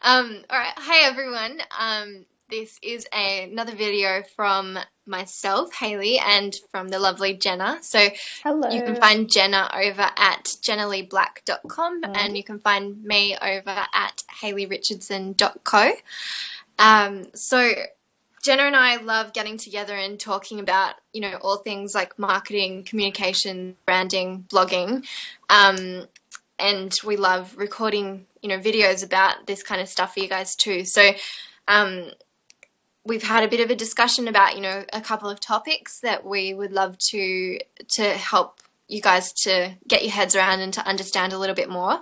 All right. Hi, everyone. This is another video from myself, Hayley, and from the lovely Jenna. So you can Hello. find Jenna over at jennaleeblack.com and you can find me over at hayleyrichardson.co. So Jenna and I love getting together and talking about, all things like marketing, communication, branding, blogging. And we love recording, videos about this kind of stuff for you guys too. So we've had a bit of a discussion about, a couple of topics that we would love to help you guys to get your heads around and to understand a little bit more.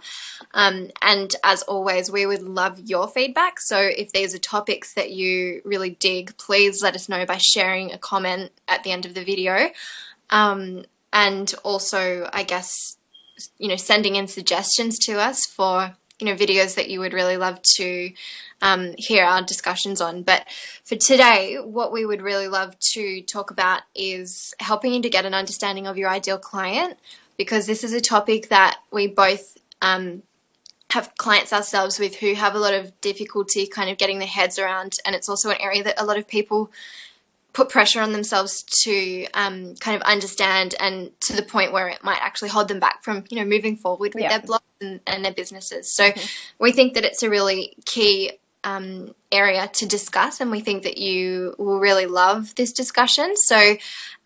And as always, we would love your feedback. So if there's topics that you really dig, please let us know by sharing a comment at the end of the video. And also, I guess, sending in suggestions to us for, videos that you would really love to hear our discussions on. But for today, what we would really love to talk about is helping you to get an understanding of your ideal client, because this is a topic that we both have clients ourselves with who have a lot of difficulty kind of getting their heads around. And it's also an area that a lot of people put pressure on themselves to kind of understand, and to the point where it might actually hold them back from, moving forward with their blogs and their businesses. So we think that it's a really key area to discuss, and we think that you will really love this discussion. So,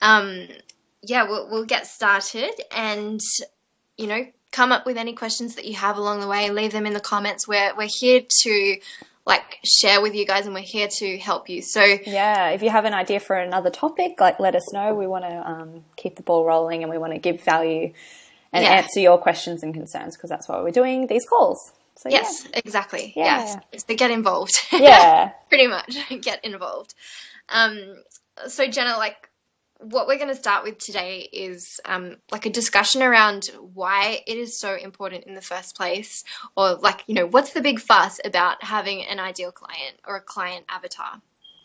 we'll get started and, come up with any questions that you have along the way. Leave them in the comments. We're here to share with you guys, and we're here to help you. So if you have an idea for another topic, let us know. We want to keep the ball rolling, and we want to give value and answer your questions and concerns, because that's why we're doing these calls. So, yes, exactly. Yes, so get involved. Yeah, pretty much get involved. So Jenna, what we're going to start with today is a discussion around why it is so important in the first place, or what's the big fuss about having an ideal client or a client avatar?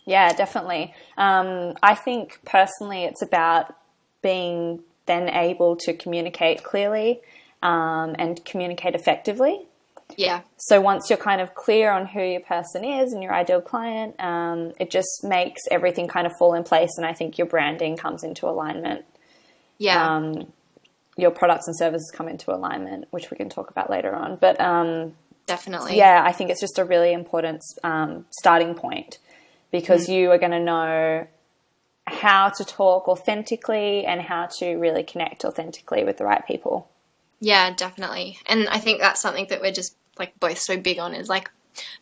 Yeah, definitely. I think personally it's about being then able to communicate clearly and communicate effectively. Yeah. So once you're kind of clear on who your person is and your ideal client, it just makes everything kind of fall in place. And I think your branding comes into alignment. Yeah. Your products and services come into alignment, which we can talk about later on. But definitely. Yeah, I think it's just a really important starting point, because you are going to know how to talk authentically and how to really connect authentically with the right people. Yeah, definitely. And I think that's something that we're just both so big on, is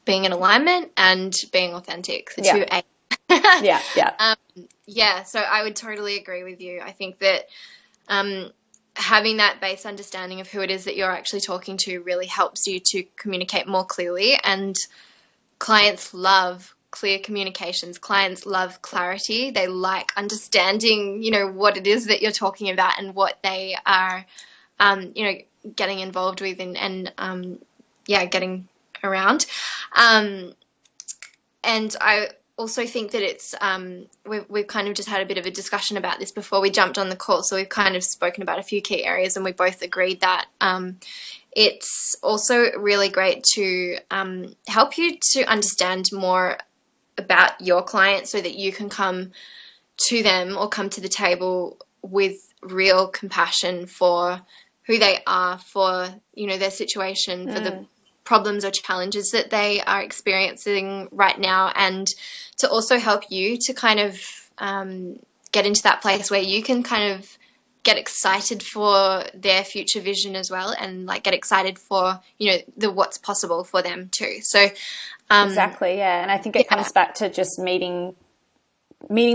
being in alignment and being authentic. The two Yeah. So I would totally agree with you. I think that having that base understanding of who it is that you're actually talking to really helps you to communicate more clearly. And clients love clear communications. Clients love clarity. They like understanding, what it is that you're talking about and what they are getting involved with and getting around. And I also think that it's, we've kind of just had a bit of a discussion about this before we jumped on the call. So we've kind of spoken about a few key areas, and we both agreed that it's also really great to help you to understand more about your client, so that you can come to them or come to the table with real compassion for who they are, for, their situation, for the problems or challenges that they are experiencing right now, and to also help you to kind of get into that place where you can kind of get excited for their future vision as well, and get excited for, the what's possible for them too. So exactly, yeah. And I think it comes back to just meeting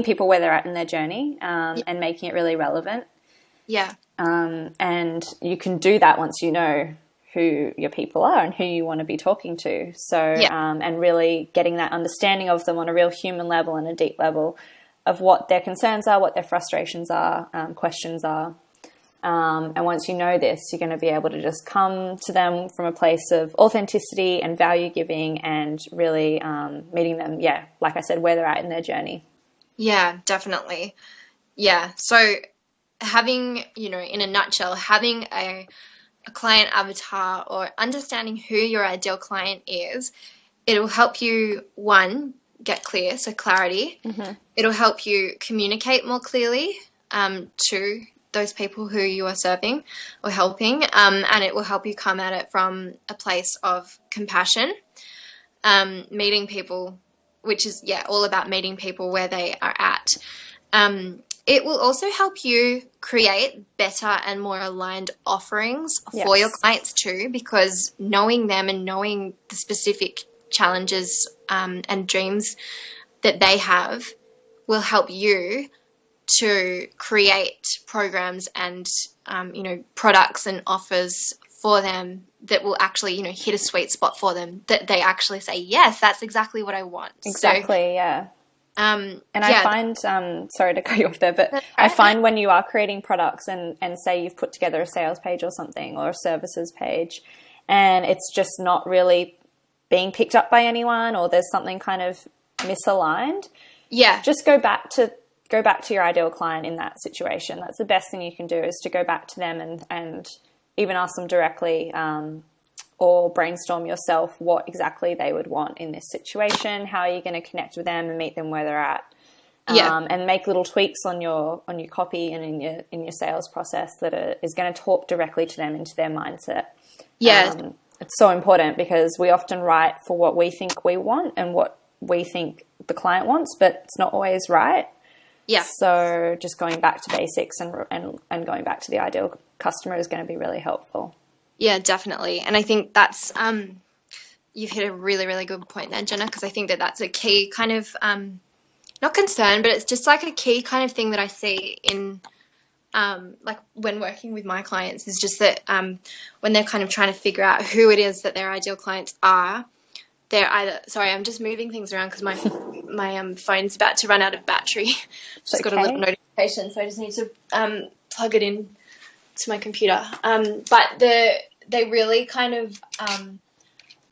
people where they're at in their journey, and making it really relevant. Yeah. And you can do that once you know who your people are and who you want to be talking to. So, and really getting that understanding of them on a real human level and a deep level of what their concerns are, what their frustrations are, questions are. And once you know this, you're going to be able to just come to them from a place of authenticity and value giving, and really meeting them, like I said, where they're at in their journey. Yeah, definitely. Yeah. So having, in a nutshell, having a client avatar, or understanding who your ideal client is it'll help you, one, get clear, so clarity. Mm-hmm. It'll help you communicate more clearly to those people who you are serving or helping, and it will help you come at it from a place of compassion, meeting people, which is, all about meeting people where they are at. It will also help you create better and more aligned offerings for your clients too, because knowing them and knowing the specific challenges and dreams that they have will help you to create programs and, products and offers for them that will actually, hit a sweet spot for them, that they actually say, yes, that's exactly what I want. Exactly, yeah. I find, sorry to cut you off there, but I find when you are creating products and say you've put together a sales page or something, or a services page, and it's just not really being picked up by anyone, or there's something kind of misaligned, just go back to your ideal client in that situation. That's the best thing you can do, is to go back to them and even ask them directly, or brainstorm yourself what exactly they would want in this situation. How are you going to connect with them and meet them where they're at? And make little tweaks on your copy and in your sales process that is going to talk directly to them, into their mindset. It's so important, because we often write for what we think we want and what we think the client wants, but it's not always right. So just going back to basics and going back to the ideal customer is going to be really helpful. Yeah, definitely. And I think that's, you've hit a really, really good point there, Jenna, because I think that that's a key kind of, not concern, but it's just like a key kind of thing that I see in, like when working with my clients, is just that when they're kind of trying to figure out who it is that their ideal clients are, they're either, sorry, I'm just moving things around because my phone's about to run out of battery. Just got a little notification, so I just need to plug it in to my computer. But they really kind of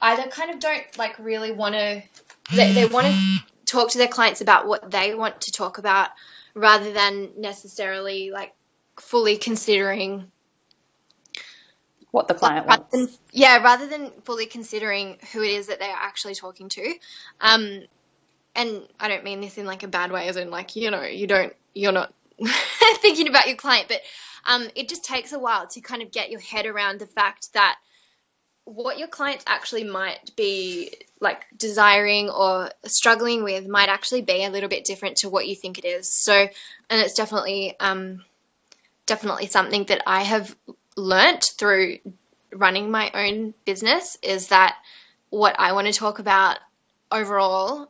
either kind of don't like really want to, they want to talk to their clients about what they want to talk about, rather than necessarily like fully considering what the client wants. Rather than fully considering who it is that they are actually talking to. And I don't mean this in like a bad way, as in like, you're not thinking about your client, but it just takes a while to kind of get your head around the fact that what your clients actually might be like desiring or struggling with might actually be a little bit different to what you think it is. So, and it's definitely something that I have learnt through running my own business, is that what I want to talk about overall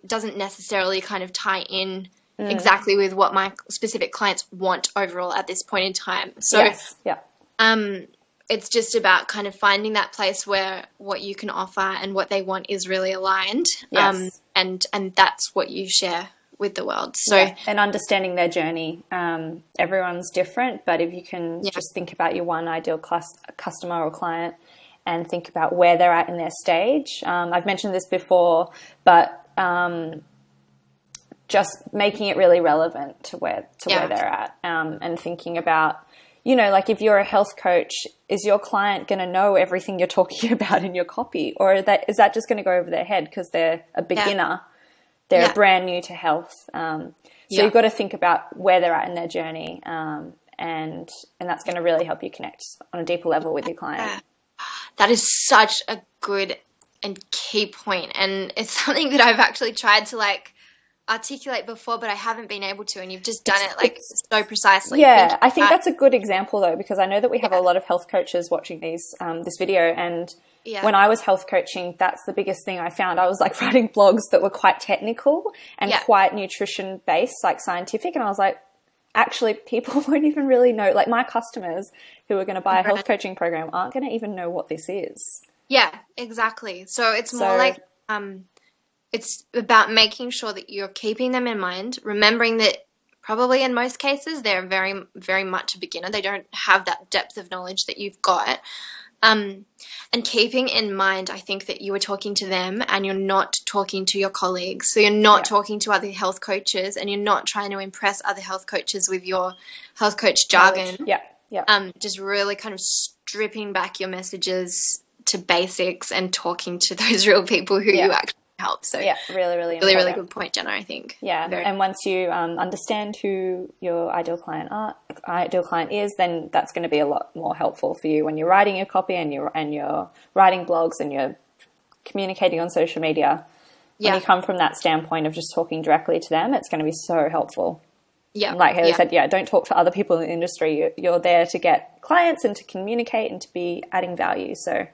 doesn't necessarily kind of tie in exactly with what my specific clients want overall at this point in time. So it's just about kind of finding that place where what you can offer and what they want is really aligned. And that's what you share with the world. So and understanding their journey. Everyone's different, but if you can just think about your one ideal customer or client and think about where they're at in their stage. I've mentioned this before, but just making it really relevant to where they're at, and thinking about, like if you're a health coach, is your client going to know everything you're talking about in your copy, or is that just going to go over their head because they're a beginner? They're brand new to health. So you've got to think about where they're at in their journey, and that's going to really help you connect on a deeper level with your client. That is such a good and key point, and it's something that I've actually tried to like articulate before, but I haven't been able to, and you've just done it like so precisely. Yeah, I think that's a good example though, because I know that we have a lot of health coaches watching this video, and when I was health coaching, that's the biggest thing I found. I was like writing blogs that were quite technical and quite nutrition based, like scientific, and I was like, actually people won't even really know, like my customers who are going to buy a health coaching program aren't going to even know what this is. Yeah, exactly. So it's more like it's about making sure that you're keeping them in mind, remembering that probably in most cases they're very, very much a beginner. They don't have that depth of knowledge that you've got. And keeping in mind, I think that you are talking to them and you're not talking to your colleagues. So you're not talking to other health coaches, and you're not trying to impress other health coaches with your health coach jargon. Just really kind of stripping back your messages to basics and talking to those real people who you actually help. So yeah, really important. Really good point, Jenna, I think. Yeah. And once you understand who your ideal client is, then that's going to be a lot more helpful for you when you're writing your copy and you're writing blogs and you're communicating on social media. When you come from that standpoint of just talking directly to them, it's going to be so helpful. Yeah. Like Hayley said, don't talk to other people in the industry. You're there to get clients and to communicate and to be adding value. So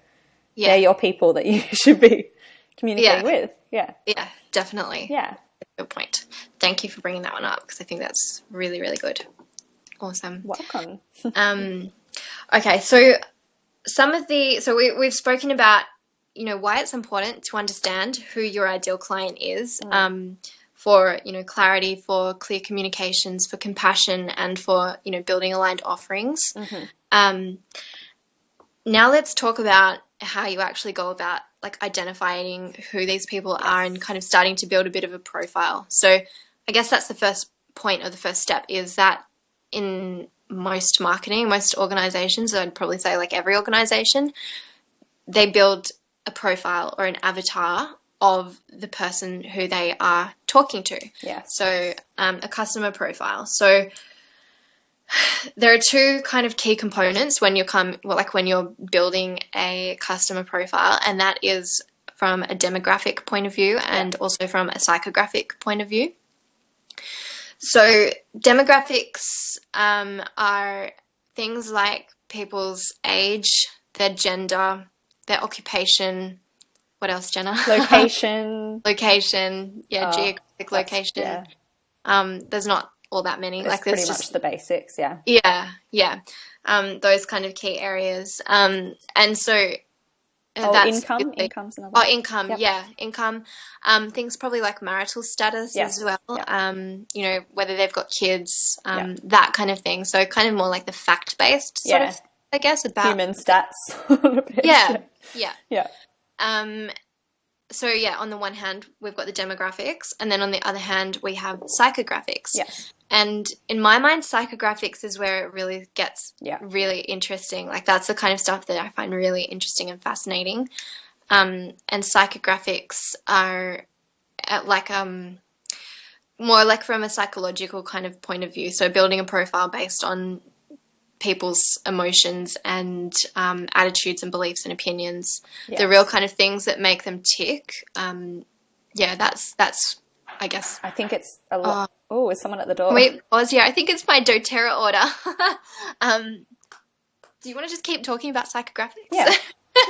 they're your people that you should be communicating with. Yeah. Yeah, definitely. Yeah. Good point. Thank you for bringing that one up, because I think that's really, really good. Awesome. Welcome. Okay, so we've spoken about, why it's important to understand who your ideal client is, for, clarity, for clear communications, for compassion, and for, building aligned offerings. Mm-hmm. Now let's talk about how you actually go about identifying who these people are and kind of starting to build a bit of a profile. So I guess that's the first point, or the first step, is that in most marketing, most organizations, I'd probably say every organization, they build a profile or an avatar of the person who they are talking to. Yeah. So a customer profile. So there are two kind of key components when you're building a customer profile, and that is from a demographic point of view and also from a psychographic point of view. So demographics are things like people's age, their gender, their occupation. What else, Jenna? Location. Geographic location. Yeah. There's not all that many. It's pretty much the basics, Yeah. Those kind of key areas. And so that's income. Income's another. Income. Yep. Yeah, income. Things probably like marital status as well. Yep. Whether they've got kids, that kind of thing. So kind of more like the fact-based sort of, I guess, about human stats. Yeah. So on the one hand, we've got the demographics, and then on the other hand, we have psychographics. Yes. And in my mind, psychographics is where it really gets really interesting. That's the kind of stuff that I find really interesting and fascinating. And psychographics are more from a psychological kind of point of view. So building a profile based on people's emotions and attitudes and beliefs and opinions, the real kind of things that make them tick. That's I guess. I think it's a lot. Oh, is someone at the door? Wait, Oz, I think it's my doTERRA order. Do you want to just keep talking about psychographics? Yeah,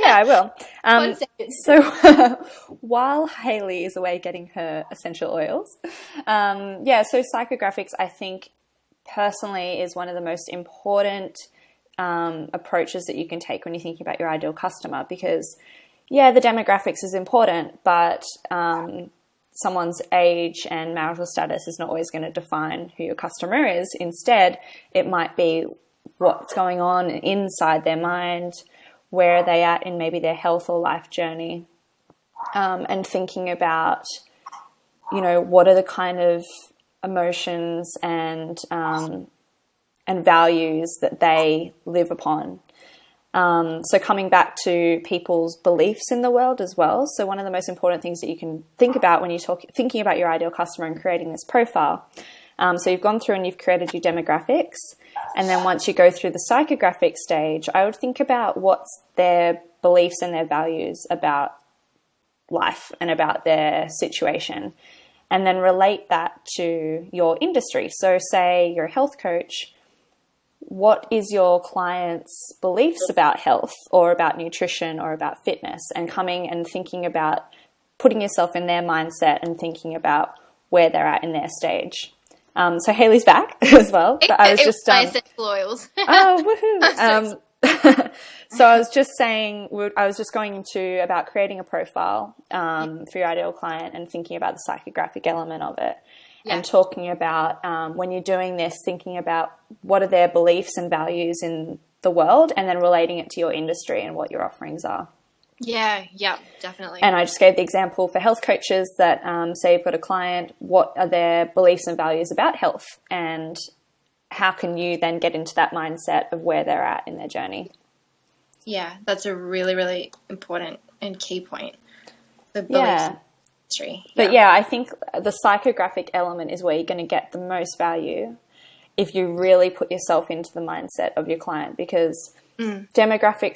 I will. 1 second. So while Hayley is away getting her essential oils, so psychographics, I think, personally, is one of the most important approaches that you can take when you're thinking about your ideal customer, because the demographics is important, but someone's age and marital status is not always going to define who your customer is. Instead, it might be what's going on inside their mind, where are they at in maybe their health or life journey, and thinking about, what are the kind of emotions and values that they live upon. So coming back to people's beliefs in the world as well. So one of the most important things that you can think about when you're thinking about your ideal customer and creating this profile. So you've gone through and you've created your demographics. And then once you go through the psychographic stage, I would think about what's their beliefs and their values about life and about their situation, and then relate that to your industry. So say you're a health coach, what is your client's beliefs about health or about nutrition or about fitness, and coming and thinking about putting yourself in their mindset and thinking about where they're at in their stage. So Hayley's back as well. But I was just my essential oils. Oh, woohoo! So I was just saying, I was just going into about creating a profile for your ideal client and thinking about the psychographic element of it, and talking about when you're doing this, thinking about what are their beliefs and values in the world, and then relating it to your industry and what your offerings are. Yeah, definitely. And I just gave the example for health coaches that say you've got a client, what are their beliefs and values about health, and how can you then get into that mindset of where they're at in their journey? Yeah, that's a really, really important and key point. The beliefs industry. But yeah, I think the psychographic element is where you're going to get the most value if you really put yourself into the mindset of your client, because demographics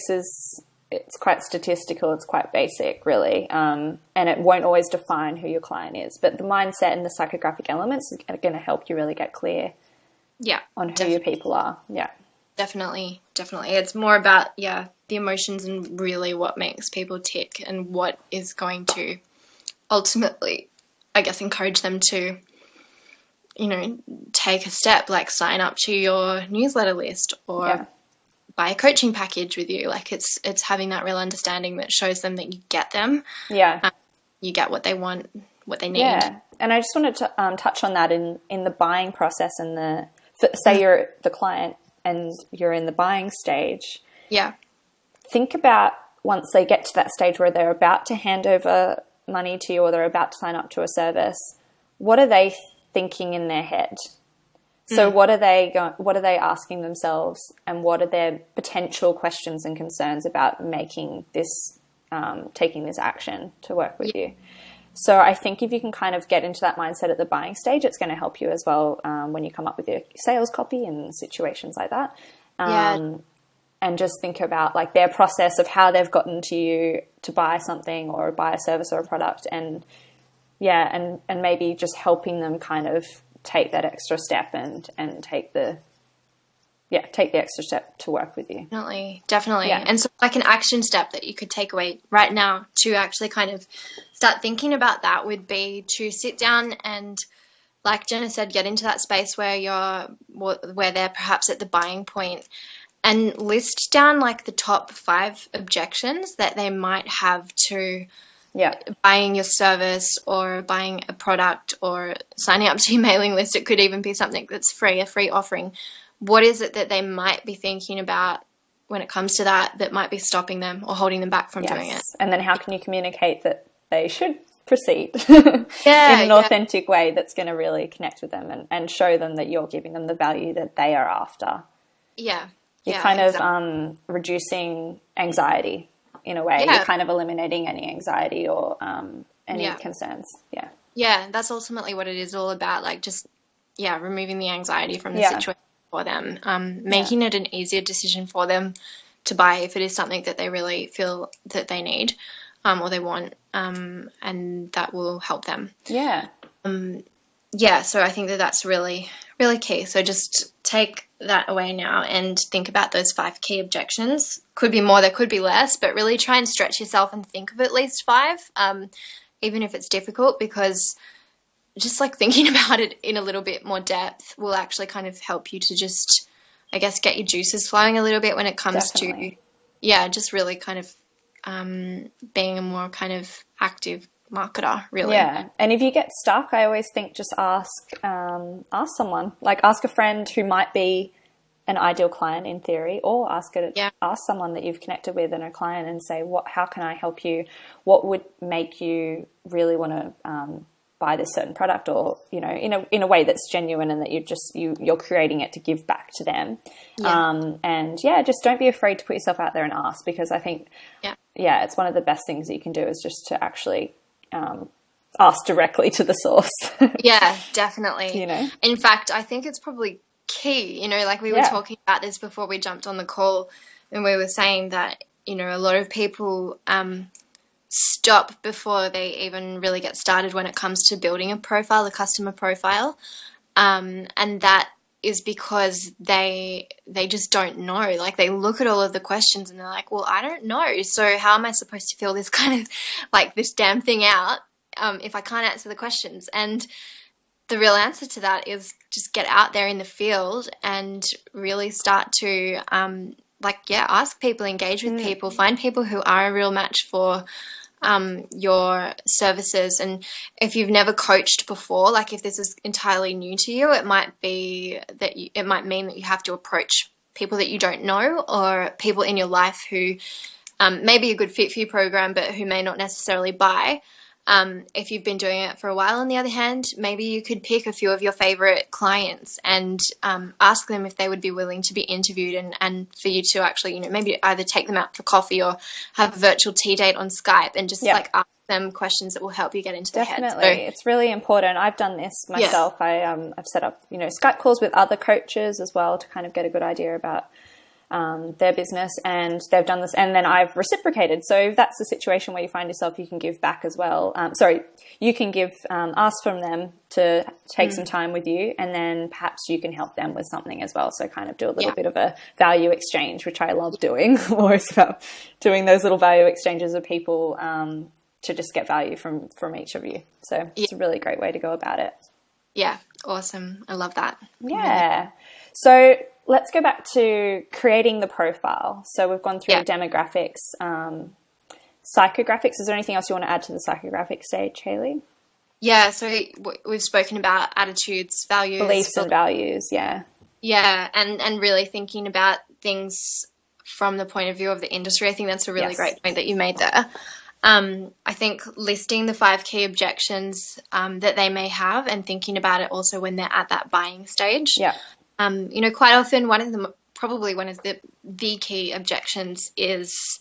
it's quite statistical, it's quite basic, really, and it won't always define who your client is. But the mindset and the psychographic elements are going to help you really get clear on who your people are. Yeah. Definitely. It's more about, the emotions and really what makes people tick and what is going to ultimately, I guess, encourage them to, take a step, like sign up to your newsletter list or buy a coaching package with you. Like it's having that real understanding that shows them that you get them. Yeah. You get what they want, what they need. Yeah. And I just wanted to touch on that in the buying process and say you're the client and you're in the buying stage. Yeah. Think about once they get to that stage where they're about to hand over money to you or they're about to sign up to a service, what are they thinking in their head? So what are they asking themselves, and what are their potential questions and concerns about making this, taking this action to work with you? So I think if you can kind of get into that mindset at the buying stage, it's going to help you as well when you come up with your sales copy and situations like that. And just think about like their process of how they've gotten to you to buy something or buy a service or a product, and maybe just helping them kind of take that extra step and take the extra step to work with you. Definitely. Yeah. And so like an action step that you could take away right now to actually kind of start thinking about that would be to sit down and, like Jenna said, get into that space where they're perhaps at the buying point, and list down like the top 5 objections that they might have to buying your service or buying a product or signing up to your mailing list. It could even be something that's free, a free offering. What is it that they might be thinking about when it comes to that might be stopping them or holding them back from doing it? And then how can you communicate that they should proceed in an authentic way that's going to really connect with them and show them that you're giving them the value that they are after? Yeah. You're kind of reducing anxiety in a way. You're kind of eliminating any anxiety or any concerns. Yeah. Yeah, that's ultimately what it is all about. Like just, removing the anxiety from the situation for them, making it an easier decision for them to buy if it is something that they really feel that they need or they want, and that will help them. Yeah. So I think that's really, really key. So just take that away now and think about those 5 key objections. Could be more, there could be less, but really try and stretch yourself and think of at least 5, even if it's difficult, because just like thinking about it in a little bit more depth will actually kind of help you to just, I guess, get your juices flowing a little bit when it comes to, just really kind of being a more kind of active marketer, really. Yeah. And if you get stuck, I always think just ask someone, like ask a friend who might be an ideal client in theory, or ask someone that you've connected with and a client and say, how can I help you? What would make you really want to buy this certain product, or, in a way that's genuine and that you're creating it to give back to them. Just don't be afraid to put yourself out there and ask, because I think, it's one of the best things that you can do is just to actually ask directly to the source. Yeah, definitely. In fact, I think it's probably key, like we were talking about this before we jumped on the call, and we were saying that, a lot of people stop before they even really get started when it comes to building a profile, a customer profile. And that is because they just don't know. Like they look at all of the questions and they're like, well, I don't know. So how am I supposed to fill this kind of like this damn thing out if I can't answer the questions? And the real answer to that is just get out there in the field and really start to ask people, engage with people, find people who are a real match for your services. And if you've never coached before, like if this is entirely new to you, it might be that it might mean that you have to approach people that you don't know, or people in your life who may be a good fit for your program but who may not necessarily buy. If you've been doing it for a while, on the other hand, maybe you could pick a few of your favorite clients and ask them if they would be willing to be interviewed, and for you to actually, maybe either take them out for coffee or have a virtual tea date on Skype and just like ask them questions that will help you get into their head. Definitely. So, it's really important. I've done this myself. I've set up, Skype calls with other coaches as well to kind of get a good idea about their business, and they've done this, and then I've reciprocated. So if that's the situation where you find yourself, you can give back as well. You can give, ask from them to take some time with you, and then perhaps you can help them with something as well. So kind of do a little bit of a value exchange, which I love doing. I'm always about doing those little value exchanges with people to just get value from each of you. So it's a really great way to go about it. Yeah, awesome. I love that. Yeah. So let's go back to creating the profile. So we've gone through demographics, psychographics. Is there anything else you want to add to the psychographic stage, Hayley? Yeah, so we've spoken about attitudes, values. Beliefs and values, yeah. Yeah, and really thinking about things from the point of view of the industry. I think that's a really great point that you made there. I think listing the 5 key objections that they may have, and thinking about it also when they're at that buying stage. Yeah. Quite often one of the key objections is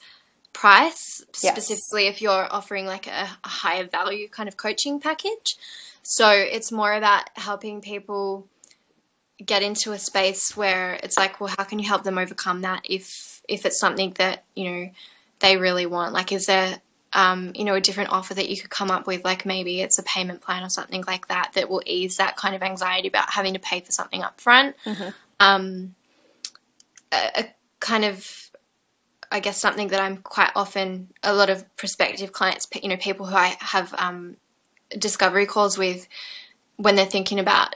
price, specifically if you're offering like a higher value kind of coaching package. So it's more about helping people get into a space where it's like, well, how can you help them overcome that if it's something that, they really want? Like, is there, a different offer that you could come up with? Like maybe it's a payment plan or something like that will ease that kind of anxiety about having to pay for something up front. Mm-hmm. A kind of, I guess, something that I'm quite often, a lot of prospective clients, people who I have discovery calls with when they're thinking about,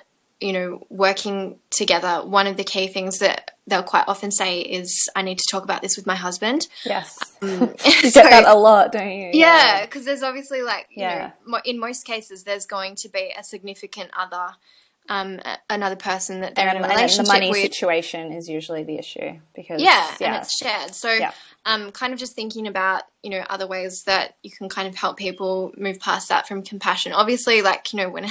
working together, one of the key things that they'll quite often say is, I need to talk about this with my husband. Yes. You get that a lot, don't you? Yeah, because there's obviously in most cases there's going to be a significant other, another person that they're in a relationship with. And the money situation is usually the issue because and it's shared. So kind of just thinking about, other ways that you can kind of help people move past that from compassion. Obviously, when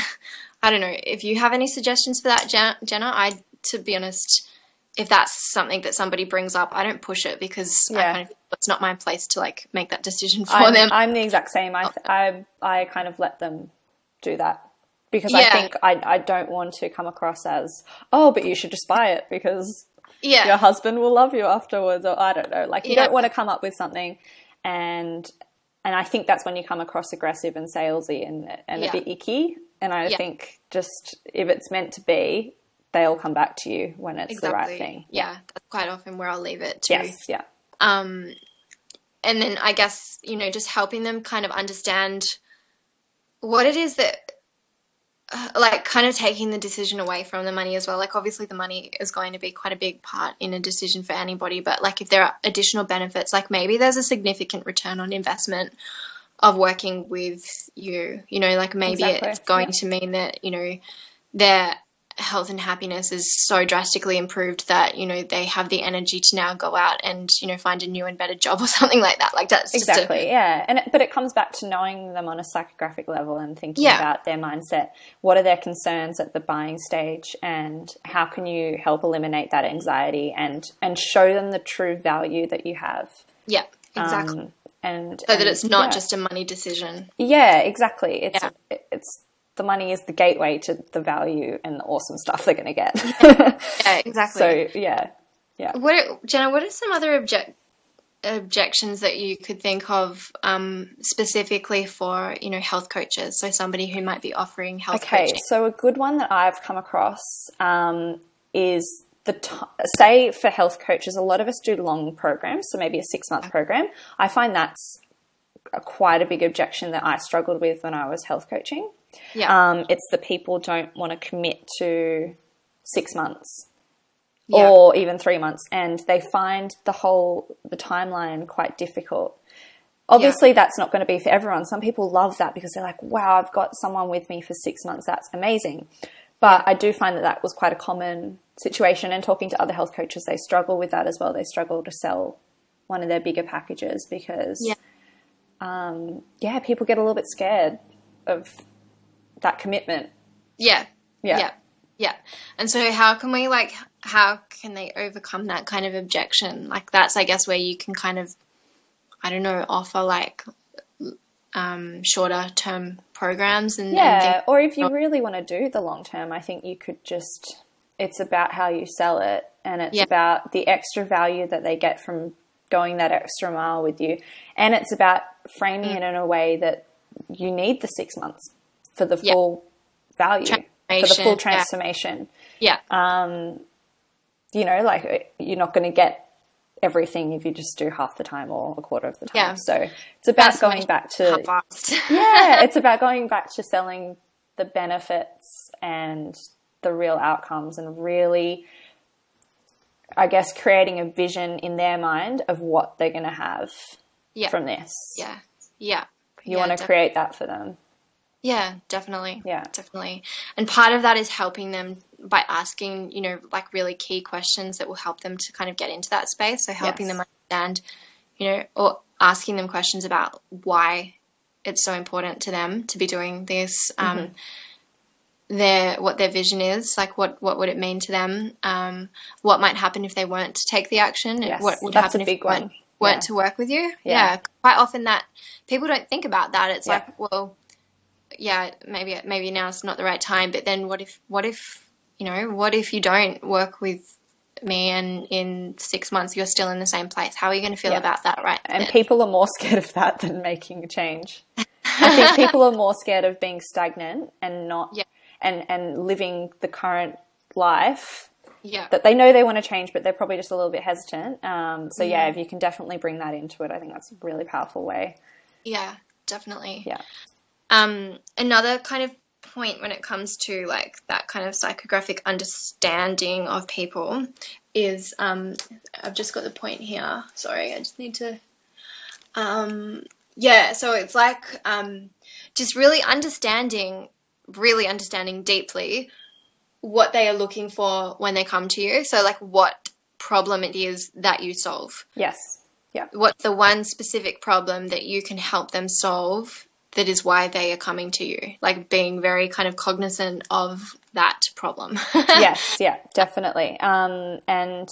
I don't know if you have any suggestions for that, Jenna. To be honest, if that's something that somebody brings up, I don't push it because it's not my place to make that decision for them. I'm the exact same. I kind of let them do that because I think I don't want to come across as, oh, but you should just buy it because your husband will love you afterwards, or I don't know. You don't want to come up with something, and I think that's when you come across aggressive and salesy and a bit icky. And I think just if it's meant to be, they'll come back to you when it's the right thing. Yeah, that's quite often where I'll leave it too. Yes, yeah. And then I guess, just helping them kind of understand what it is that, kind of taking the decision away from the money as well. Obviously the money is going to be quite a big part in a decision for anybody, but if there are additional benefits, maybe there's a significant return on investment of working with you, maybe it's going to mean that, their health and happiness is so drastically improved that, they have the energy to now go out and, find a new and better job or something like that. That's exactly. But it comes back to knowing them on a psychographic level and thinking about their mindset. What are their concerns at the buying stage, and how can you help eliminate that anxiety and show them the true value that you have? Yeah, exactly. That it's not just a money decision. Yeah, exactly. It's the money is the gateway to the value and the awesome stuff they're going to get. Yeah, exactly. So yeah. Jenna, what are some other objections that you could think of specifically for health coaches? So somebody who might be offering health coaching. So a good one that I've come across is say for health coaches, a lot of us do long programs, so maybe a 6-month program. I find that's quite a big objection that I struggled with when I was health coaching. Yeah. It's that people don't want to commit to 6 months or even 3 months, and they find the timeline quite difficult. Obviously, that's not going to be for everyone. Some people love that because they're like, wow, I've got someone with me for 6 months. That's amazing. But I do find that was quite a common situation, and talking to other health coaches, they struggle with that as well. They struggle to sell one of their bigger packages because people get a little bit scared of that commitment. Yeah. And so how can they overcome that kind of objection? Like, that's, I guess, where you can kind of, I don't know, offer like shorter term programs and or if you really want to do the long term, I think you could just, it's about how you sell it, and it's about the extra value that they get from going that extra mile with you, and it's about framing it in a way that you need the 6 months for the full value, for the full transformation. You know, like, you're not going to get everything if you just do half the time or a quarter of the time. So it's about going back to it's about going back to selling the benefits and the real outcomes, and really, I guess, creating a vision in their mind of what they're going to have from this. You want to create that for them. Yeah, definitely. Definitely. And part of that is helping them by asking, you know, like really key questions that will help them to kind of get into that space. So helping them understand, you know, or asking them questions about why it's so important to them to be doing this, what their vision is, like what would it mean to them, what might happen if they weren't to take the action, what would happen if they weren't to work with you. Quite often that people don't think about that. It's like, well, maybe now it's not the right time, but then what if you don't work with me and in 6 months you're still in the same place? How are you going to feel about that, right? And people are more scared of that than making a change. I think people are more scared of being stagnant and not and living the current life that they know they want to change, but they're probably just a little bit hesitant. If you can definitely bring that into it, I think that's a really powerful way. Yeah, definitely. Another kind of point when it comes to like that kind of psychographic understanding of people is, I've just got the point here. Sorry, I just need to, so it's like, just really understanding deeply what they are looking for when they come to you. So like what problem it is that you solve. Yes. Yeah. What's the one specific problem that you can help them solve that is why they are coming to you, like being very kind of cognizant of that problem. Yes, definitely. And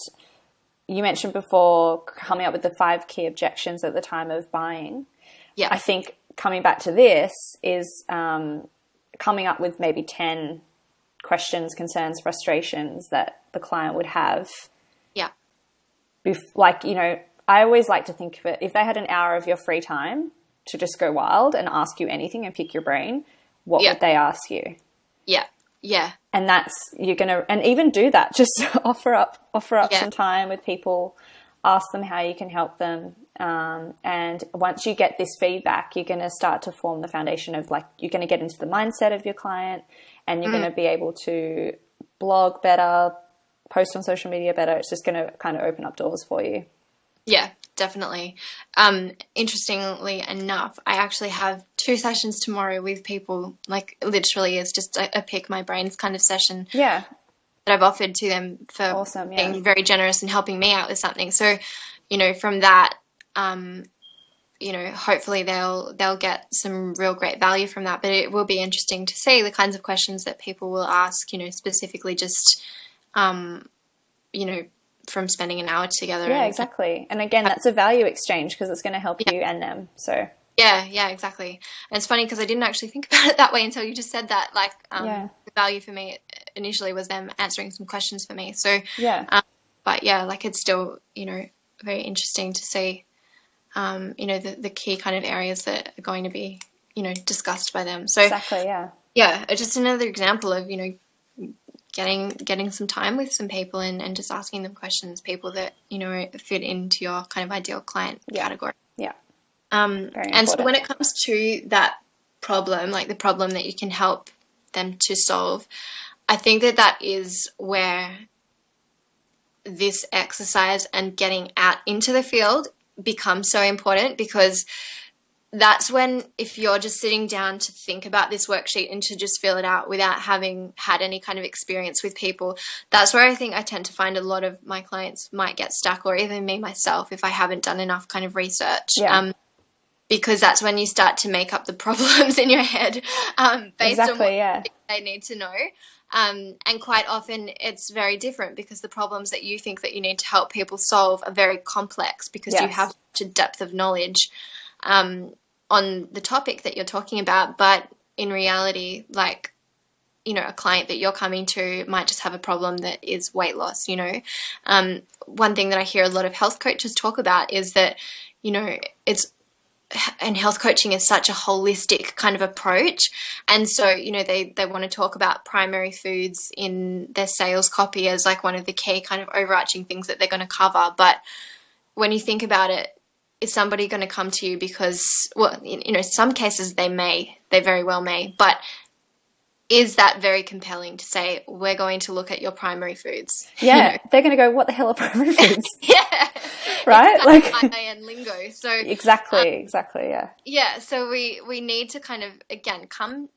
you mentioned before coming up with the 5 key objections at the time of buying. Yeah. I think coming back to this is coming up with maybe 10 questions, concerns, frustrations that the client would have. Yeah. Like, you know, I always like to think of it, if they had an hour of your free time to just go wild and ask you anything and pick your brain, what would they ask you? Yeah. And that's, you're going to, and even do that, just offer up some time with people, ask them how you can help them. And once you get this feedback, you're going to start to form the foundation of, like, you're going to get into the mindset of your client, and you're going to be able to blog better, post on social media better. It's just going to kind of open up doors for you. Yeah, definitely. Interestingly enough, I actually have 2 sessions tomorrow with people, like literally it's just a pick my brains kind of session. Yeah. That I've offered to them for being very generous and helping me out with something. So, you know, from that, you know, hopefully they'll get some real great value from that. But it will be interesting to see the kinds of questions that people will ask, you know, specifically just, you know, from spending an hour together. Yeah, exactly. And again, that's a value exchange because it's going to help you and them. So yeah, exactly. And it's funny because I didn't actually think about it that way until you just said that. Like, the value for me initially was them answering some questions for me. So but yeah, like it's still, you know, very interesting to see, you know, the key kind of areas that are going to be, you know, discussed by them. So exactly, yeah, just another example of, you know, getting some time with some people and just asking them questions, people that, you know, fit into your kind of ideal client category. Yeah. And so when it comes to that problem, like the problem that you can help them to solve, I think that is where this exercise and getting out into the field becomes so important, because that's when, if you're just sitting down to think about this worksheet and to just fill it out without having had any kind of experience with people, that's where I think I tend to find a lot of my clients might get stuck, or even me myself, if I haven't done enough kind of research. because that's when you start to make up the problems in your head based on what they need to know. And quite often it's very different because the problems that you think that you need to help people solve are very complex because you have such a depth of knowledge on the topic that you're talking about. But in reality, like, you know, a client that you're coming to might just have a problem that is weight loss, you know. One thing that I hear a lot of health coaches talk about is that, you know, and health coaching is such a holistic kind of approach. And so, you know, they want to talk about primary foods in their sales copy as like one of the key kind of overarching things that they're going to cover. But when you think about it, is somebody going to come to you because, well, you know, some cases they very well may, but is that very compelling to say, we're going to look at your primary foods? Yeah, you know? They're going to go, what the hell are primary foods? Right? It's like high-end lingo. So exactly, yeah. Yeah, so we need to kind of, again, come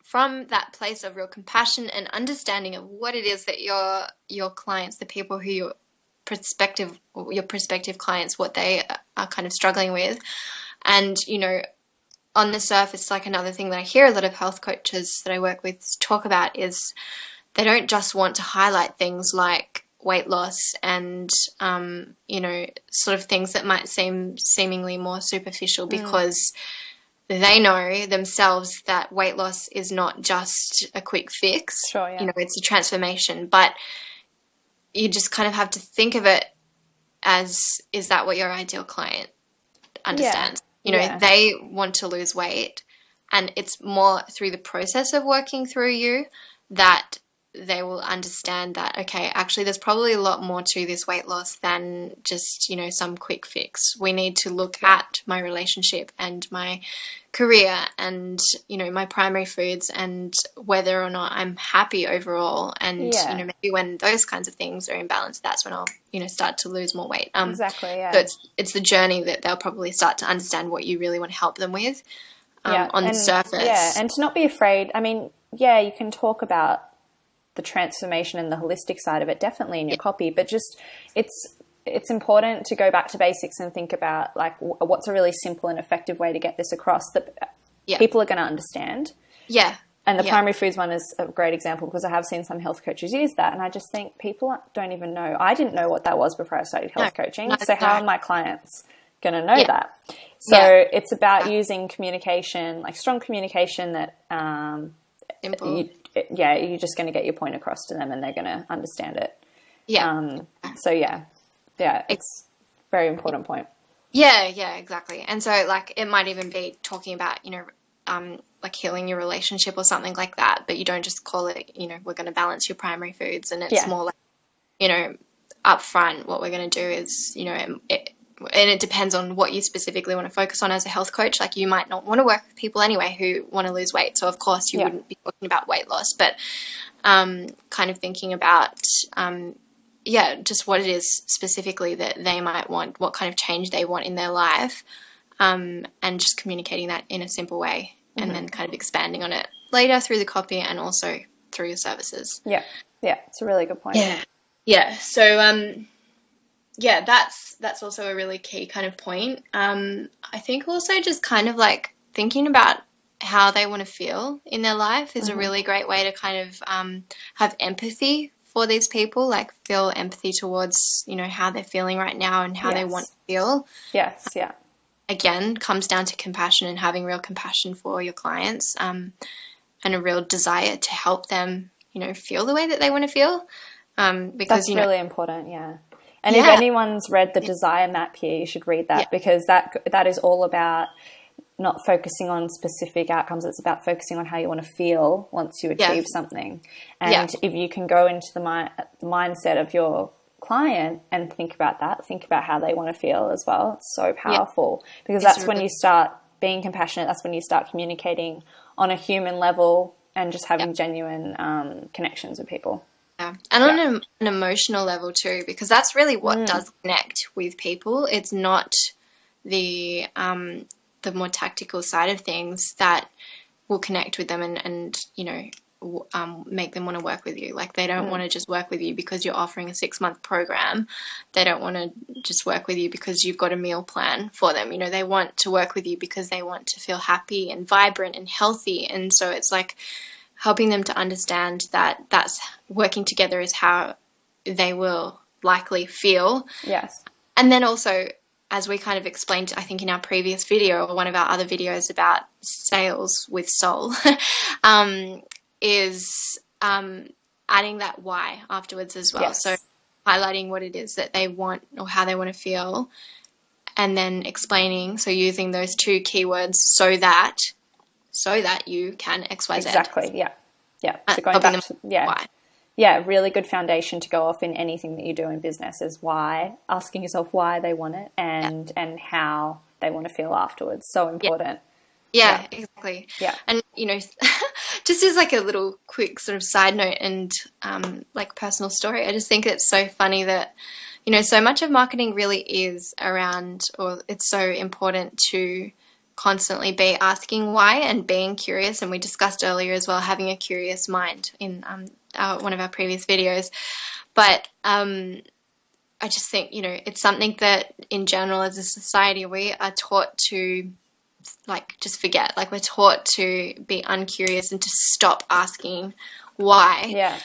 from that place of real compassion and understanding of what it is that your clients, the people who your prospective clients, what they are kind of struggling with. And, you know, on the surface, like another thing that I hear a lot of health coaches that I work with talk about is they don't just want to highlight things like weight loss and, you know, sort of things that might seem seemingly more superficial because they know themselves that weight loss is not just a quick fix. Sure, yeah. You know, it's a transformation, but you just kind of have to think of it as, is that what your ideal client understands? You know, they want to lose weight, and it's more through the process of working through you that they will understand that, okay, actually there's probably a lot more to this weight loss than just, you know, some quick fix. We need to look at my relationship and my career and, you know, my primary foods and whether or not I'm happy overall. And, you know, maybe when those kinds of things are in balance, that's when I'll, you know, start to lose more weight. Exactly, yeah. So it's the journey that they'll probably start to understand what you really want to help them with on the surface. Yeah, and to not be afraid. I mean, yeah, you can talk about the transformation and the holistic side of it definitely in your copy, but just it's important to go back to basics and think about like what's a really simple and effective way to get this across that people are going to understand. Yeah. And the primary foods one is a great example because I have seen some health coaches use that, and I just think people don't even know. I didn't know what that was before I started health coaching. So how are my clients going to know that? So it's about using communication, like strong communication that simple. You're just going to get your point across to them and they're going to understand it. Yeah. It's a very important point. Yeah, exactly. And so like it might even be talking about, you know, like healing your relationship or something like that, but you don't just call it, you know, we're going to balance your primary foods, and it's more like, you know, up front what we're going to do is, you know, and it depends on what you specifically want to focus on as a health coach. Like you might not want to work with people anyway who want to lose weight. So of course you wouldn't be talking about weight loss, but kind of thinking about, just what it is specifically that they might want, what kind of change they want in their life, and just communicating that in a simple way and then kind of expanding on it later through the copy and also through your services. Yeah. It's a really good point. Yeah. So, that's also a really key kind of point. I think also just kind of like thinking about how they want to feel in their life is a really great way to kind of have empathy for these people, like feel empathy towards, you know, how they're feeling right now and how they want to feel. Yes, yeah. Again, comes down to compassion and having real compassion for your clients and a real desire to help them, you know, feel the way that they want to feel. Because that's really important, yeah. And if anyone's read the desire map here, you should read that because that is all about not focusing on specific outcomes. It's about focusing on how you want to feel once you achieve something. And if you can go into the mindset of your client and think about that, think about how they want to feel as well. It's so powerful because that's when you start being compassionate. That's when you start communicating on a human level and just having genuine connections with people. Yeah. And on an emotional level too, because that's really what does connect with people. It's not the more tactical side of things that will connect with them and you know, make them want to work with you. Like, they don't want to just work with you because you're offering a 6-month program. They don't want to just work with you because you've got a meal plan for them. You know, they want to work with you because they want to feel happy and vibrant and healthy. And so it's like helping them to understand that that's working together is how they will likely feel. Yes. And then also, as we kind of explained, I think in our previous video or one of our other videos about sales with soul, is adding that why afterwards as well. Yes. So highlighting what it is that they want or how they want to feel, and then explaining, so using those 2 keywords so that you can XYZ. Exactly, yeah. So going back to, why. Yeah, really good foundation to go off in anything that you do in business is why, asking yourself why they want it and how they want to feel afterwards. So important. Yeah, exactly. Yeah. And, you know, just as like a little quick sort of side note and like personal story, I just think it's so funny that, you know, so much of marketing really is around, or it's so important to constantly be asking why and being curious. And we discussed earlier as well, having a curious mind in one of our previous videos. But I just think, you know, it's something that in general as a society we are taught to like just forget. Like, we're taught to be uncurious and to stop asking why. Yeah.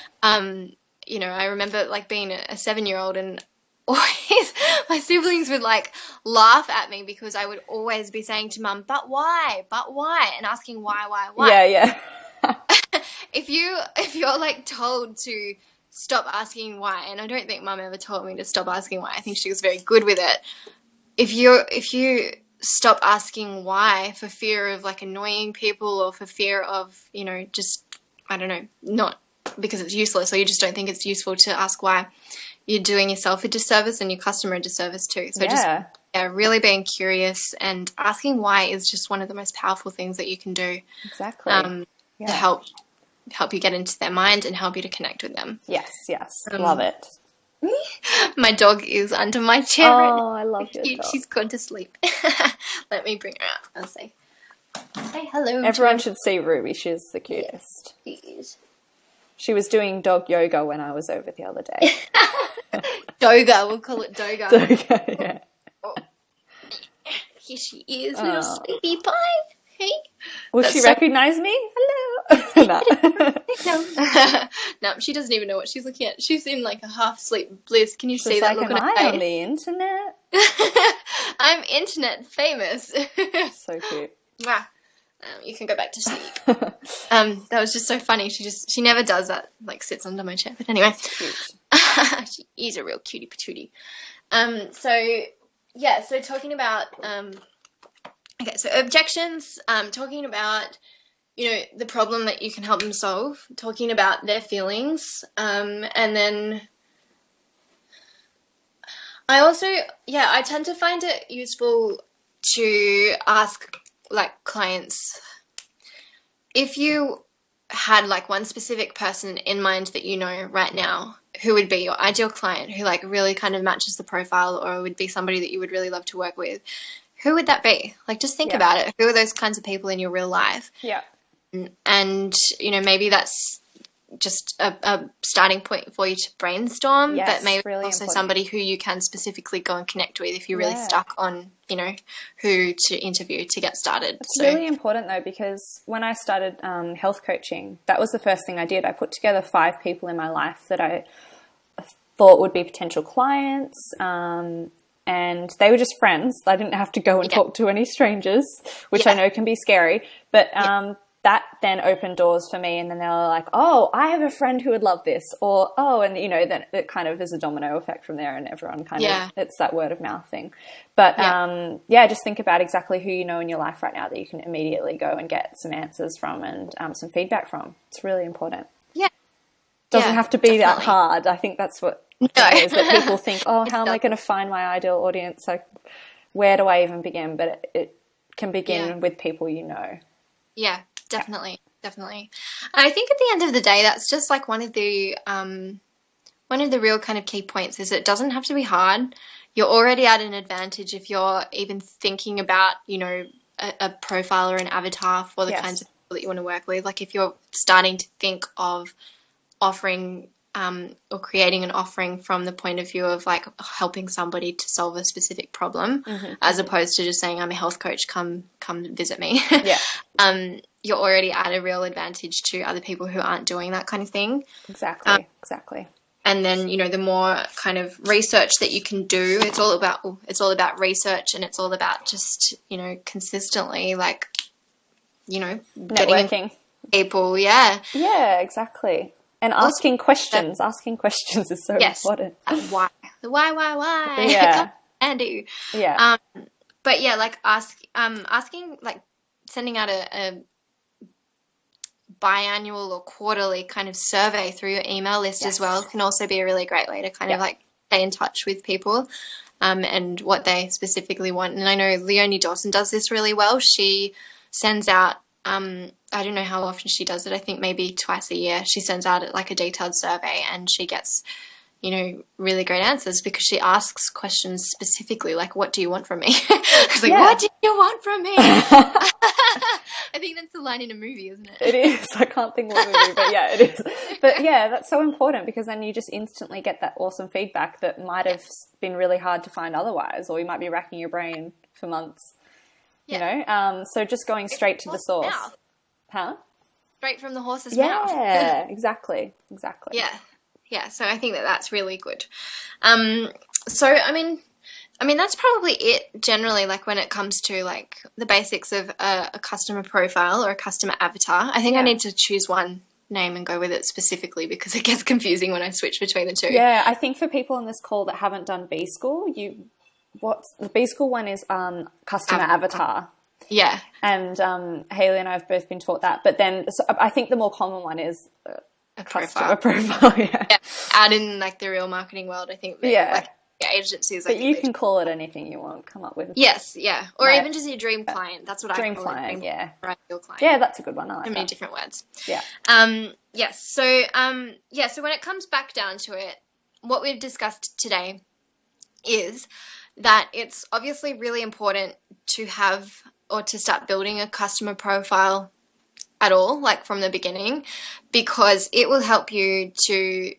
You know, I remember like being a 7-year-old and always my siblings would like laugh at me because I would always be saying to Mum, but why, and asking why. Yeah. If you're like told to stop asking why, and I don't think Mum ever told me to stop asking why. I think she was very good with it. If you stop asking why for fear of like annoying people or for fear of, you know, just, I don't know, not because it's useless or you just don't think it's useful to ask why, you're doing yourself a disservice and your customer a disservice too. So just really being curious and asking why is just one of the most powerful things that you can do. Exactly. To help you get into their mind and help you to connect with them. Yes. Love it. My dog is under my chair. Oh, I love your dog. She's gone to sleep. Let me bring her out. I'll say hello. Everyone should see Ruby. She's the cutest. Yes, she is. She was doing dog yoga when I was over the other day. Doga, we'll call it Doga. Doga, yeah. Oh. Here she is, little sleepy pie. Hey. Will she recognize me? Hello. No, she doesn't even know what she's looking at. She's in like a half sleep bliss. Can you see that look on her face? On the internet. I'm internet famous. So cute. Wow. You can go back to sleep. That was just so funny. She never does that, like sits under my chair. But anyway, she is a real cutie patootie. So talking about, okay, so objections, talking about, you know, the problem that you can help them solve, talking about their feelings, and then I tend to find it useful to ask like clients, if you had like one specific person in mind that you know right now, who would be your ideal client, who like really kind of matches the profile or would be somebody that you would really love to work with, who would that be? Like, just think about it. Who are those kinds of people in your real life? Yeah. And, you know, maybe that's just a starting point for you to brainstorm, but maybe really also important. Somebody who you can specifically go and connect with if you're really stuck on, you know, who to interview to get started. It's really important though, because when I started health coaching, that was the first thing I did. I put together 5 people in my life that I thought would be potential clients, and they were just friends. I didn't have to go and talk to any strangers, which I know can be scary, but that then opened doors for me. And then they were like, oh, I have a friend who would love this, or, oh, and you know, then it kind of is a domino effect from there, and everyone kind of, it's that word of mouth thing. But just think about exactly who you know in your life right now that you can immediately go and get some answers from and some feedback from. It's really important. Yeah. Doesn't have to be that hard. I think that's what is that people think, oh, how am I going to find my ideal audience? Like, where do I even begin? But it can begin with people you know. Yeah, definitely. And I think at the end of the day, that's just like one of the real kind of key points is it doesn't have to be hard. You're already at an advantage if you're even thinking about, you know, a profile or an avatar for the kinds of that you want to work with. Like if you're starting to think of offering or creating an offering from the point of view of like helping somebody to solve a specific problem, as opposed to just saying, I'm a health coach, come visit me. Yeah. You're already at a real advantage to other people who aren't doing that kind of thing. Exactly. And then, you know, the more kind of research that you can do, it's all about research, and it's all about just, you know, consistently, like, you know, networking people. Yeah. Yeah, exactly. And asking questions. Asking questions is so important. Why? Yeah. Andy. Yeah. But yeah, like asking, like sending out a biannual or quarterly kind of survey through your email list as well can also be a really great way to kind of like stay in touch with people and what they specifically want. And I know Leonie Dawson does this really well. She sends out I don't know how often she does it. I think maybe twice a year. She sends out like a detailed survey, and she gets, you know, really great answers because she asks questions specifically, like, what do you want from me? It's like, what do you want from me? I think that's the line in a movie, isn't it? It is. I can't think what movie, but yeah, it is. But yeah, that's so important because then you just instantly get that awesome feedback that might have been really hard to find otherwise, or you might be racking your brain for months. You know, so just going straight to the source. Mouth. Huh? Straight from the horse's mouth. Yeah, exactly. Yeah. So I think that that's really good. So I mean, that's probably it generally. Like when it comes to like the basics of a customer profile or a customer avatar. I think I need to choose one name and go with it specifically because it gets confusing when I switch between the two. Yeah, I think for people on this call that haven't done B School, the B School one is customer avatar. Yeah. And Hayley and I have both been taught that. But then I think the more common one is a customer profile. Yeah. Out in like the real marketing world, I think. Like agencies. But you can call it anything you want. Come up with. Yes. Yeah. Or even just your dream client. That's what I call it. Dream client. Yeah. Ideal client. Yeah, that's a good one. I like so many different words. Yeah. Yes. So so when it comes back down to it, what we've discussed today is that it's obviously really important to have or to start building a customer profile at all, like from the beginning, because it will help you to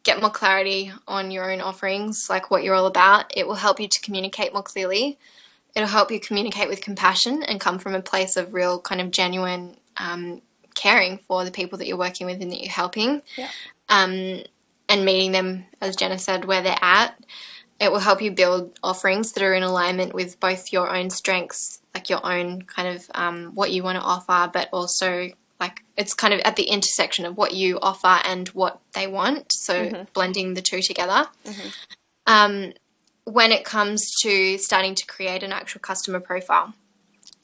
get more clarity on your own offerings, like what you're all about. It will help you to communicate more clearly. It'll help you communicate with compassion and come from a place of real kind of genuine caring for the people that you're working with and that you're helping, and meeting them, as Jenna said, where they're at. It will help you build offerings that are in alignment with both your own strengths, like your own kind of what you want to offer, but also like it's kind of at the intersection of what you offer and what they want. So blending the two together. When it comes to starting to create an actual customer profile,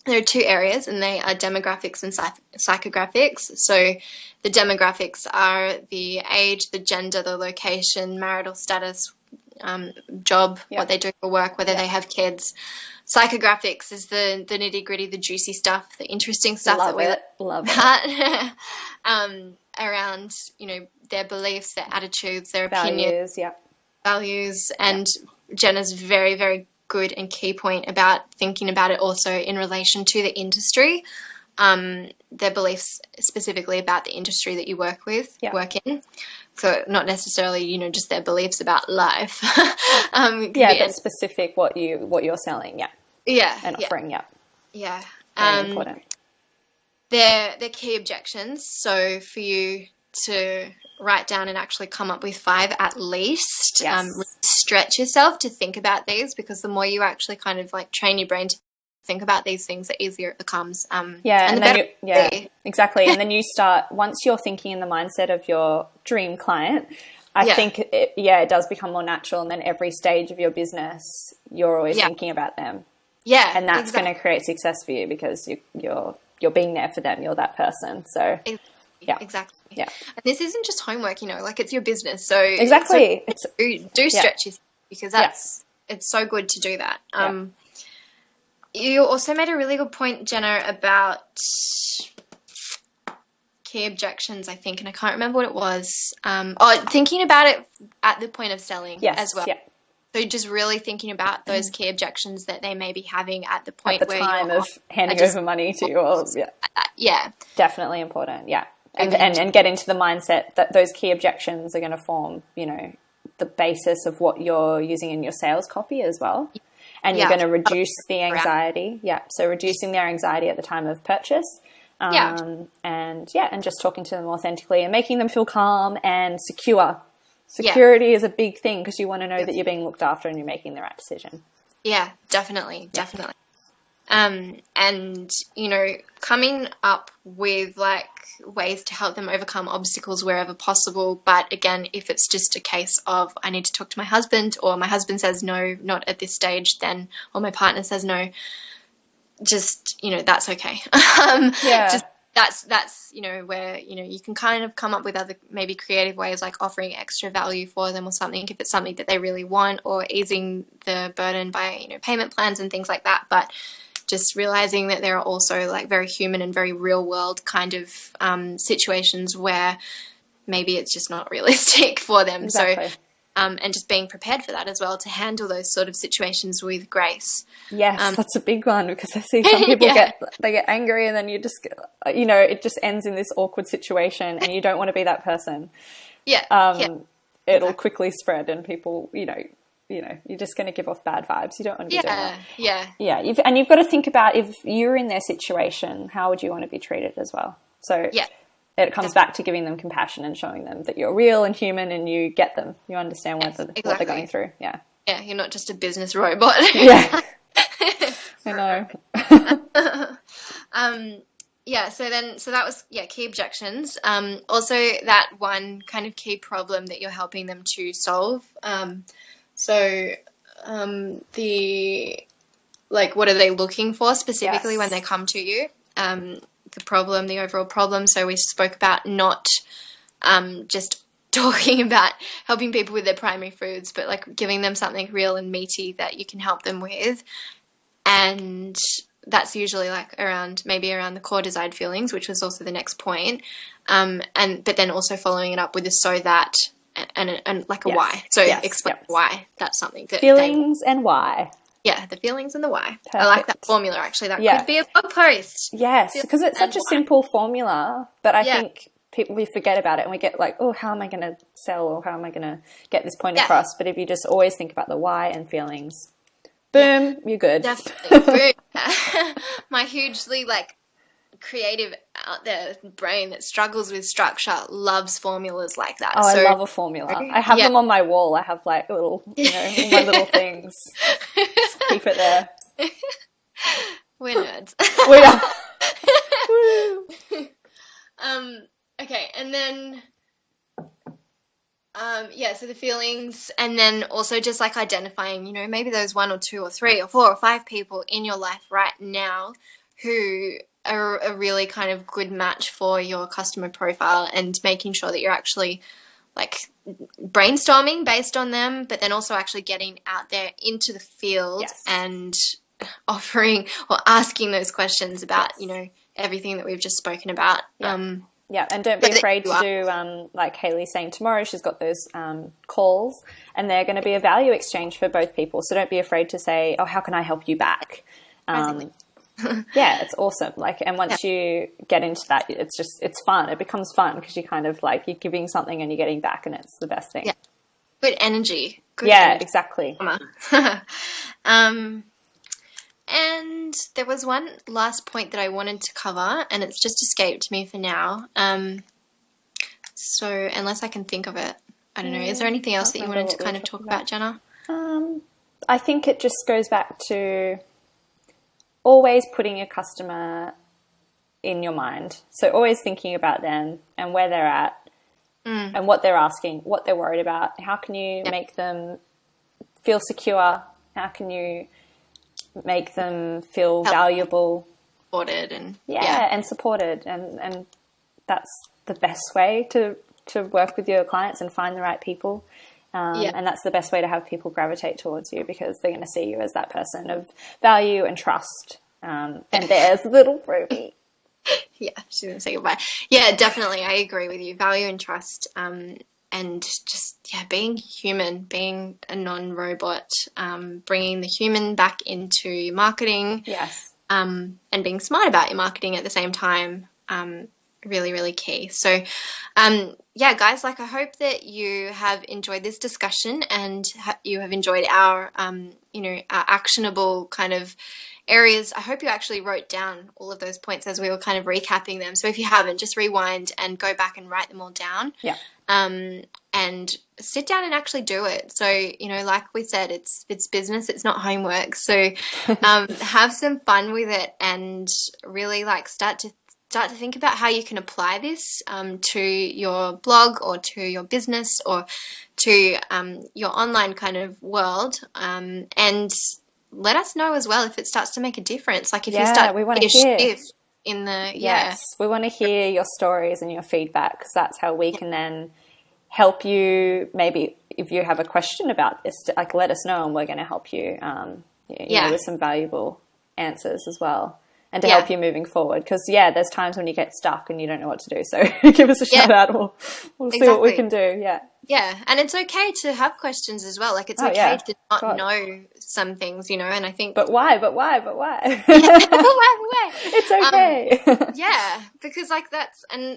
there are two areas, and they are demographics and psychographics. So the demographics are the age, the gender, the location, marital status, job, what they do for work, whether they have kids. Psychographics is the nitty gritty, the juicy stuff, the interesting stuff love it. Around, you know, their beliefs, their attitudes, their values, opinions, values, and Jenna's very, very good and key point about thinking about it also in relation to the industry, their beliefs specifically about the industry that you work in. So not necessarily, you know, just their beliefs about life. But specific what you're selling, and offering, very important. They're key objections. So for you to write down and actually come up with 5 at least, stretch yourself to think about these, because the more you actually kind of like train your brain to think about these things, the easier it becomes. Exactly. And then you start, once you're thinking in the mindset of your dream client, I think it does become more natural, and then every stage of your business you're always thinking about them. And that's going to create success for you because you're being there for them, you're that person. So exactly. And this isn't just homework, you know, like it's your business. So exactly, do stretch yourself, because it's so good to do that. You also made a really good point, Jenna, about key objections, I think, and I can't remember what it was. Thinking about it at the point of selling as well. So just really thinking about those key objections that they may be having at the point at the time of handing over money to you. Yeah. Definitely important. Yeah. And get into the mindset that those key objections are going to form, you know, the basis of what you're using in your sales copy as well. And you're going to reduce the anxiety. Yeah. So reducing their anxiety at the time of purchase. And just talking to them authentically and making them feel calm and secure. Security is a big thing because you want to know that you're being looked after and you're making the right decision. Yeah, definitely. And, you know, coming up with like ways to help them overcome obstacles wherever possible. But again, if it's just a case of I need to talk to my husband, or my husband says no, not at this stage, then, or my partner says no, just, you know, that's okay. Just that's, you know, where, you know, you can kind of come up with other maybe creative ways like offering extra value for them or something if it's something that they really want, or easing the burden by, you know, payment plans and things like that. But just realizing that there are also like very human and very real world kind of situations where maybe it's just not realistic for them. Exactly. So, and just being prepared for that as well, to handle those sort of situations with grace. Yes, that's a big one, because I see some people get angry, and then you just, you know, it just ends in this awkward situation, and you don't want to be that person. It'll quickly spread, and people, you know, you're just going to give off bad vibes. You don't want to be doing that. You've got to think about, if you're in their situation, how would you want to be treated as well? So it comes back to giving them compassion and showing them that you're real and human, and you get them. You understand what they're going through. Yeah. Yeah, you're not just a business robot. Yeah. I know. So that was, key objections. Also that one kind of key problem that you're helping them to solve. What are they looking for specifically when they come to you? The overall problem. So we spoke about not just talking about helping people with their primary foods, but like giving them something real and meaty that you can help them with. And that's usually like around the core desired feelings, which was also the next point. But then also following it up with a so that and like a why. So explain why that's something that feelings and why. Yeah, the feelings and the why. Perfect. I like that formula, actually. That could be a blog post. Yes, because it's such a simple formula, but I think we forget about it, and we get like, oh, how am I going to sell, or how am I going to get this point across? But if you just always think about the why and feelings, boom, you're good. Definitely. My hugely creative out there brain that struggles with structure loves formulas like that. I love a formula. I have them on my wall. I have like little, all my little things. Just keep it there. We're nerds. We are. Okay, and then so the feelings, and then also just like identifying, maybe those 1 or 2 or 3 or 4 or 5 people in your life right now who are a really kind of good match for your customer profile, and making sure that you're actually like brainstorming based on them, but then also actually getting out there into the field and offering or asking those questions about, everything that we've just spoken about. And don't be afraid to do, like Hayley's saying, tomorrow she's got those calls, and they're going to be a value exchange for both people. So don't be afraid to say, oh, how can I help you back? It's awesome. And once you get into that, it's fun. It becomes fun because you kind of you're giving something and you're getting back, and it's the best thing. Yeah. Good energy. Exactly. And there was one last point that I wanted to cover, and it's just escaped me for now. So unless I can think of it, I don't know. Is there anything else that you wanted to kind of talk about, Jenna? I think it just goes back to always putting your customer in your mind. So always thinking about them and where they're at and what they're asking, what they're worried about. How can you make them feel secure? How can you make them feel valuable, supported, and and supported, and that's the best way to work with your clients and find the right people. And that's the best way to have people gravitate towards you, because they're going to see you as that person of value and trust. And there's little Ruby. Yeah, she's going to say goodbye. Yeah, definitely. I agree with you. Value and trust. And just, being human, being a non-robot, bringing the human back into marketing. Yes. and being smart about your marketing at the same time. Really, really key. So, yeah, guys, like I hope that you have enjoyed this discussion and you have enjoyed our, our actionable kind of areas. I hope you actually wrote down all of those points as we were kind of recapping them. So if you haven't, just rewind and go back and write them all down. Yeah. And sit down and actually do it. So, like we said, it's business, it's not homework. So, have some fun with it and really start to think about how you can apply this to your blog or to your business or to your online kind of world, and let us know as well if it starts to make a difference. Like if you start we want to hear shift in the we want to hear your stories and your feedback, because that's how we can then help you. Maybe if you have a question about this, let us know and we're going to help you, with some valuable answers as well. And to help you moving forward. Because, there's times when you get stuck and you don't know what to do. So give us a shout out. We'll see what we can do. Yeah. Yeah. And it's okay to have questions as well. Like, it's okay to not know some things, and I think... But why? But why? Why? It's okay. Because,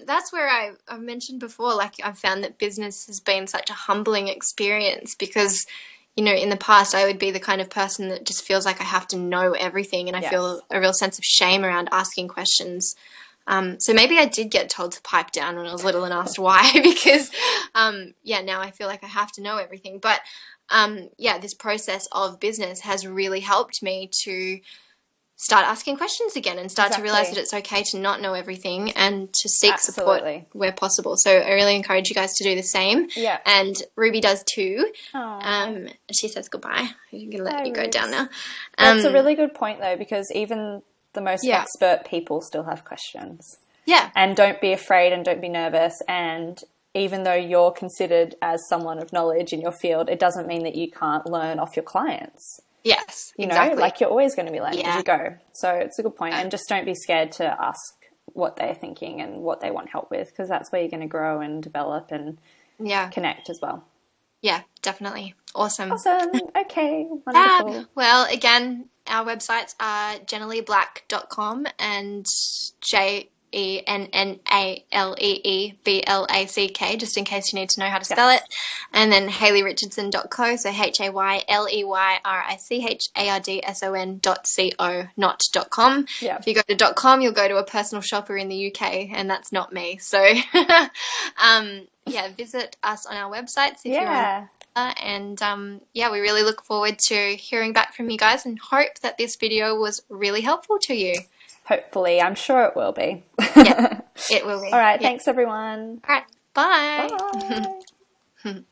that's where I've mentioned before, I've found that business has been such a humbling experience because... in the past, I would be the kind of person that just feels like I have to know everything, and I feel a real sense of shame around asking questions. So maybe I did get told to pipe down when I was little and asked why, because, now I feel like I have to know everything. But, this process of business has really helped me to start asking questions again and start to realize that it's okay to not know everything and to seek support where possible. So I really encourage you guys to do the same. Yeah. And Ruby does too. She says goodbye. I'm going to let you go down now. That's a really good point though, because even the most expert people still have questions. Yeah. And don't be afraid and don't be nervous. And even though you're considered as someone of knowledge in your field, it doesn't mean that you can't learn off your clients. Yes, exactly. You're always going to be learning as you go. So it's a good point. And just don't be scared to ask what they're thinking and what they want help with, because that's where you're going to grow and develop and connect as well. Yeah, definitely. Awesome. Okay, wonderful. Well, again, our websites are jennaleeblack.com and JENNALEEBLACK, just in case you need to know how to spell it. And then HayleyRichardson.co, so HayleyRichardson.co, not .com. Yeah. If you go to .com, you'll go to a personal shopper in the UK, and that's not me. So, visit us on our websites if you're on. And we really look forward to hearing back from you guys and hope that this video was really helpful to you. Hopefully. I'm sure it will be. Yeah, it will be. All right. Thanks, everyone. All right. Bye. Bye.